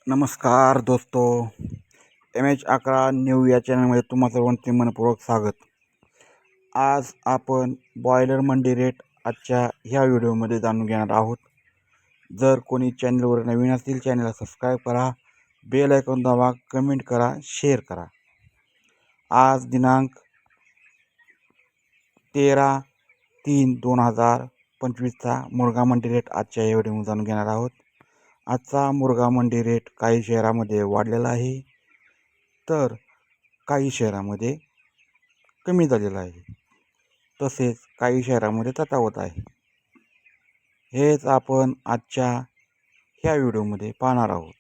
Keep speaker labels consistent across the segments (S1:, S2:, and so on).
S1: नमस्कार दोस्तों, MH11 new या चॅनलमध्ये तुम्हा सर्वांचे मनपूर्वक स्वागत। आज आपण बॉयलर मंडी रेट आजच्या ह्या व्हिडिओमध्ये जाणून घेणार आहोत। जर कोणी चॅनलवर नवीन असतील चॅनलला सबस्क्राईब करा, बेल आयकॉन दाबा, कमेंट करा, शेअर करा। आज दिनांक 13/3/2025 मुरगा मंडी रेट आजच्या या व्हिडिओमध्ये जाणून घेणार आहोत। आजचा मुरगा मंडी रेट काही शहरामध्ये वाढलेला आहे, तर काही शहरामध्ये कमी झालेला आहे, तसेच काही शहरामध्ये तफावत आहे। हेच आपण आजच्या ह्या व्हिडिओमध्ये पाहणार आहोत।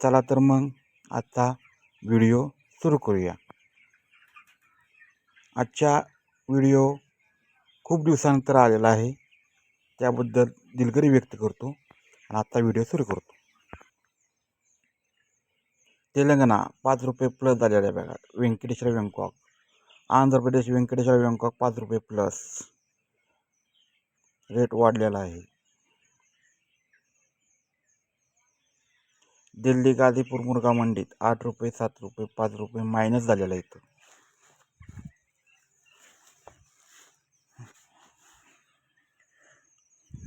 S1: चला तर मग आजचा व्हिडिओ सुरू करूया। आजचा व्हिडिओ खूप दिवसानंतर आलेला आहे, त्याबद्दल दिलगिरी व्यक्त करतो आणि आजचा व्हिडिओ सुरू करतो। तेलंगणा 5 रुपये प्लस झालेल्या बघा, व्यंकटेश्वर बँकॉक। आंध्र प्रदेश व्यंकटेश्वर बँकॉक 5 रुपये प्लस रेट वाढलेला आहे। दिल्ली गाझीपुर मुरगा मंडीत 8 रुपये 7 रुपये 5 रुपये मायनस झालेला आहे।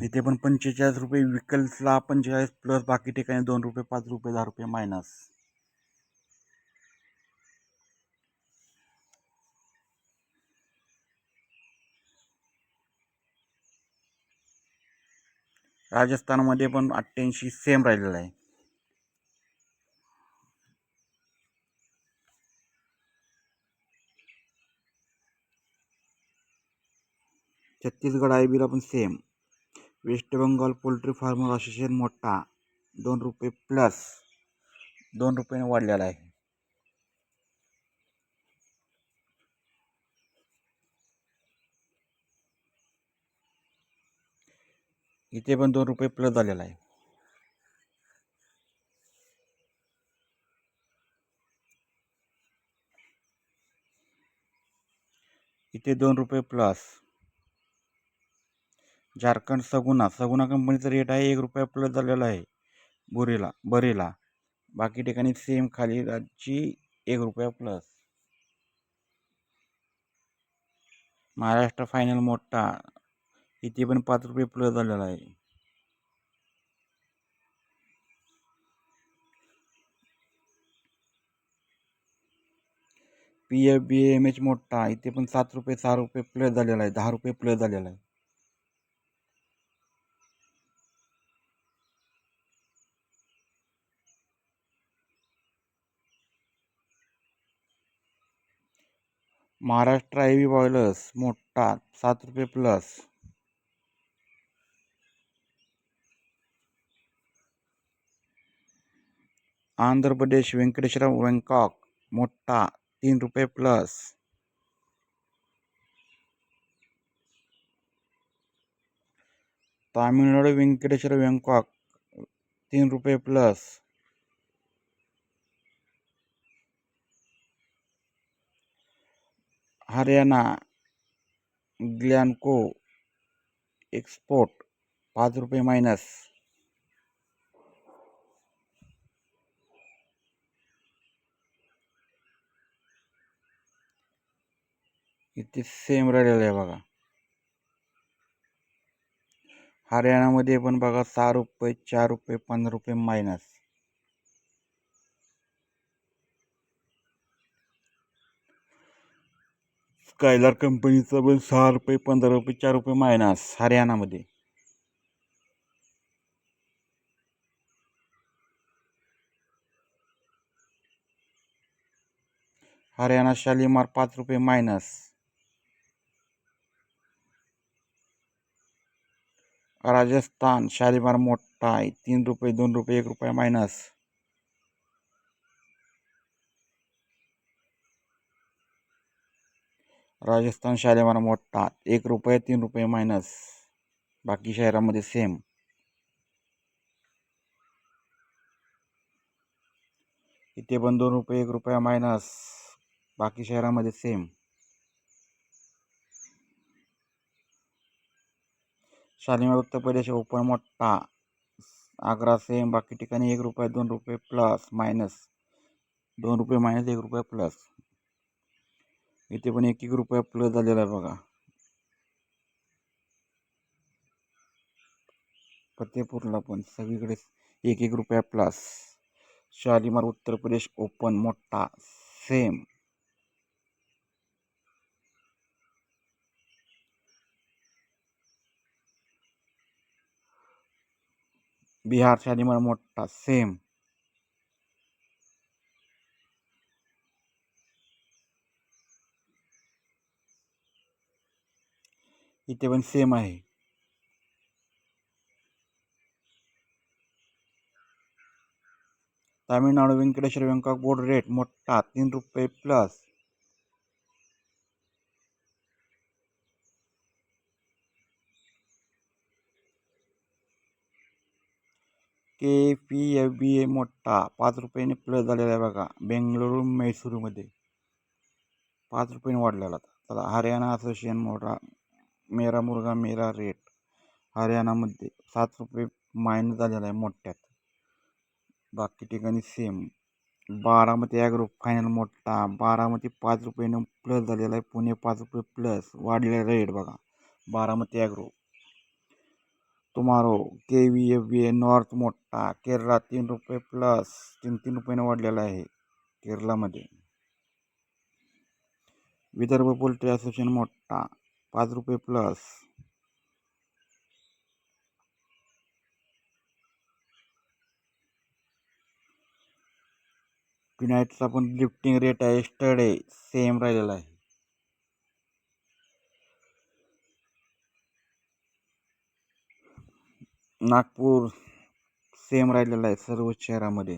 S1: इथे पण 45 रुपये विकल्सला 45 प्लस, बाकी ठिकाणी 2 रुपये 5 रुपये 10 रुपये मायनस। राजस्थानमध्ये पण 88 सेम राहिलेला आहे। छत्तीसगड IBला पण same. West Bengal poultry farmer association मोठा 2 रुपये प्लस 2 रुपयाने वाढलेला आहे। इथे पण 2 रुपये प्लस झालेला आहे। इथे 2 रुपये प्लस। झारखंड सगुना कंपनीचा रेट आहे 1 रुपया प्लस झालेला आहे बरेला। बाकी ठिकाणी सेम खाली राजची 1 रुपया प्लस। महाराष्ट्र फायनल मोठा इथे पण 5 रुपये प्लस झालेला आहे। PFBMH मोठा इथे पण 7 रुपये 6 रुपये प्लस झालेला आहे, 10 रुपये प्लस झालेला आहे। महाराष्ट्र IB बॉयलर्स मोठा 7 रुपये प्लस। आंध्र प्रदेश व्यंकटेश्वर बँकॉक मोठा 3 रुपये प्लस। तामिळनाडू व्यंकटेश्वर बँकॉक 3 रुपये प्लस। हरियाणा ग्लॅनको एक्सपोर्ट 5 रुपये मायनस। इथे सेम राहिलेलं आहे बघा। हरियाणामध्ये पण बघा 6 रुपये 4 रुपये 15 रुपये मायनस। स्कायलर कंपनीचं पण 6 रुपये 15 रुपये 4 रुपये मायनस हरियाणामध्ये। हरियाणा शालीमार 5 रुपये मायनस। राजस्थान शालीमार मोठा 3 रुपये 2 रुपये 1 रुपया मायनस। राजस्थान शालीमार मोठा 1 रुपये 3 रुपये मायनस। बाकी शहरामध्ये सेम। इथे पण 2 रुपये 1 रुपया मायनस, बाकी शहरामध्ये सेम। शालीमार उत्तर प्रदेश ओपन मोठा आग्रा सेम, बाकी ठिकाणी 1 रुपये 2 रुपये प्लस मायनस, 2 रुपये मायनस 1 रुपया प्लस. इथे पण 1 रुपया प्लस झालेला आहे बघा. फतेपूरला पण सगळीकडे 1 रुपया प्लस. शालीमार उत्तर प्रदेश ओपन मोठा सेम. बिहार शालीमार मोठा सेम. इथे पण सेम आहे. Tamil Nadu Venkateshwara Bangkok board rate मोठा 3 रुपये प्लस. KPFBA मोठा 5 रुपयाने प्लस झालेला आहे बघा. बेंगळुरू मैसूरमध्ये 5 रुपयाने वाढलेला. चला हरियाणा असोसिएशन मोठा मेरा मुर्गा मेरा रेट हरियाणामध्ये 7 रुपये मायनस झालेला आहे मोठ्यात. बाकी ठिकाणी सेम. बारामती ॲग्रो फायनल मोठा बारामती 5 रुपयाने प्लस झालेला आहे. पुणे 5 रुपये प्लस वाढलेला रेट बघा. Baramati agro. Tomorrow KVFBA north मोठा केरळा 3 रुपये प्लस 3 रुपयाने वाढलेला आहे केरळामध्ये. विदर्भ पोल्ट्री असोसिएशन मोठा 5 रुपये प्लस. युनाइटचा पण लिफ्टिंग रेट आहे स्टडे सेम राहिलेला आहे. नागपूर सेम राहिलेला आहे सर्व शहरामध्ये.